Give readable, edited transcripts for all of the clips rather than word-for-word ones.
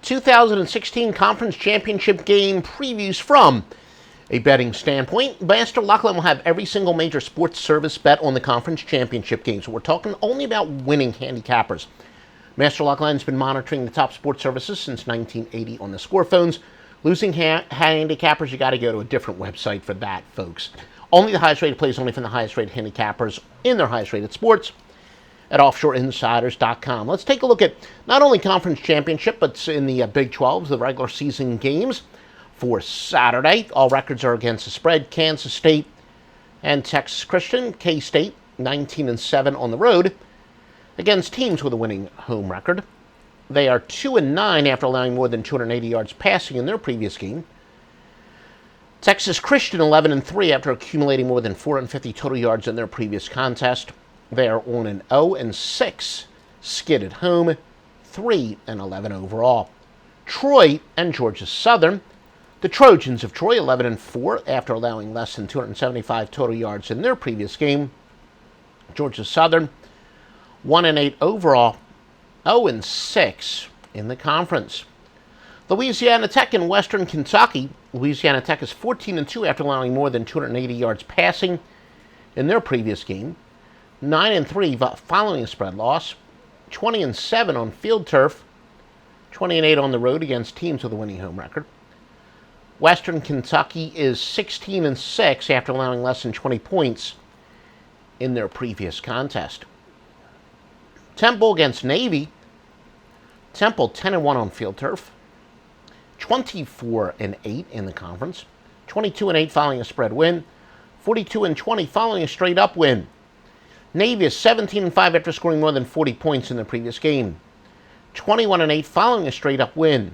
2016 Conference Championship game previews from a betting standpoint. Master Lockline will have every single major sports service bet on the Conference Championship game. So we're talking only about winning handicappers. Master Lockline has been monitoring the top sports services since 1980 on the score phones. Losing handicappers, you got to go to a different website for that, folks. Only the highest rated plays, only from the highest rated handicappers in their highest rated sports at offshoreinsiders.com. Let's take a look at not only Conference Championship, but in the Big 12s, the regular season games for Saturday. All records are against the spread. Kansas State and Texas Christian. K-State 19-7 on the road against teams with a winning home record. They are 2-9 after allowing more than 280 yards passing in their previous game. Texas Christian 11-3 after accumulating more than 450 total yards in their previous contest. They are on an 0-6 skid at home, 3-11 overall. Troy and Georgia Southern. The Trojans of Troy 11-4 after allowing less than 275 total yards in their previous game. Georgia Southern 1-8 overall, 0-6 in the conference. Louisiana Tech and Western Kentucky. Louisiana Tech is 14-2 after allowing more than 280 yards passing in their previous game. 9-3 following a spread loss. 20-7 on field turf. 20-8 on the road against teams with a winning home record. Western Kentucky is 16-6 after allowing less than 20 points in their previous contest. Temple against Navy. Temple 10-1 on field turf. 24-8 in the conference. 22-8 following a spread win. 42-20 following a straight up win. Navy is 17-5 after scoring more than 40 points in the previous game. 21-8 following a straight up win.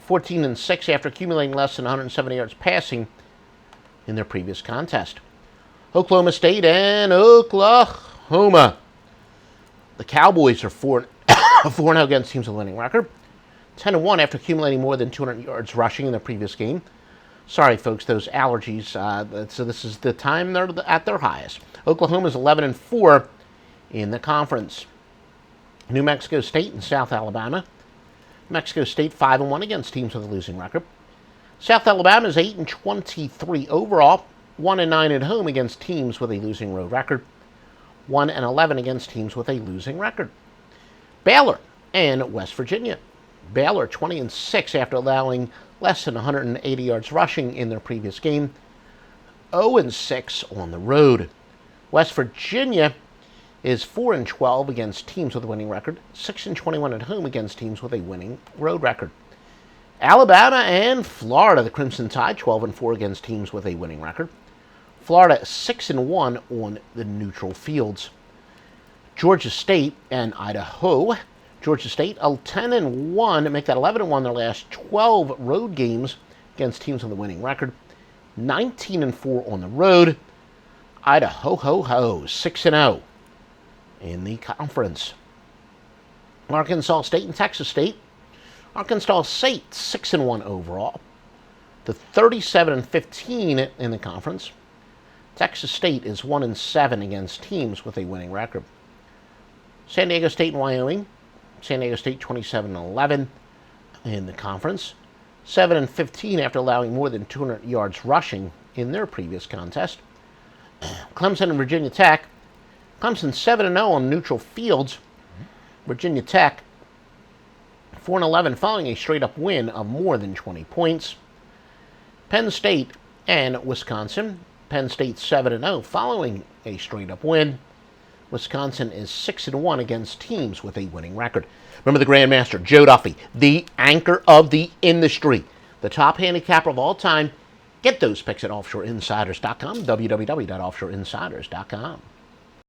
14-6 after accumulating less than 170 yards passing in their previous contest. Oklahoma State and Oklahoma. The Cowboys are 4-0 against teams with a winning record. 10-1 after accumulating more than 200 yards rushing in their previous game. Sorry, folks, those allergies. So this is the time they're at their highest. Oklahoma is 11-4 in the conference. New Mexico State and South Alabama. Mexico State 5-1 against teams with a losing record. South Alabama is 8-23 overall, 1-9 at home against teams with a losing road record. 1-11 against teams with a losing record. Baylor and West Virginia. Baylor 20-6 after allowing less than 180 yards rushing in their previous game. 0-6 on the road. West Virginia is 4-12 against teams with a winning record. 6-21 at home against teams with a winning road record. Alabama and Florida, the Crimson Tide 12-4 against teams with a winning record. Florida 6-1 on the neutral fields. Georgia State and Idaho. Georgia State 10-1, make that 11-1 their last 12 road games against teams with a winning record. 19-4 on the road. Idaho 6-0 in the conference. Arkansas State and Texas State. Arkansas State 6-1 overall. The 37-15 in the conference. Texas State is 1-7 against teams with a winning record. San Diego State and Wyoming. San Diego State 27-11 in the conference. 7-15 after allowing more than 200 yards rushing in their previous contest. Clemson and Virginia Tech. Clemson 7-0 on neutral fields. Virginia Tech 4-11 following a straight-up win of more than 20 points. Penn State and Wisconsin. Penn State 7-0 following a straight-up win. Wisconsin is 6-1 against teams with a winning record. Remember the Grandmaster, Joe Duffy, the anchor of the industry, the top handicapper of all time. Get those picks at offshoreinsiders.com, www.offshoreinsiders.com.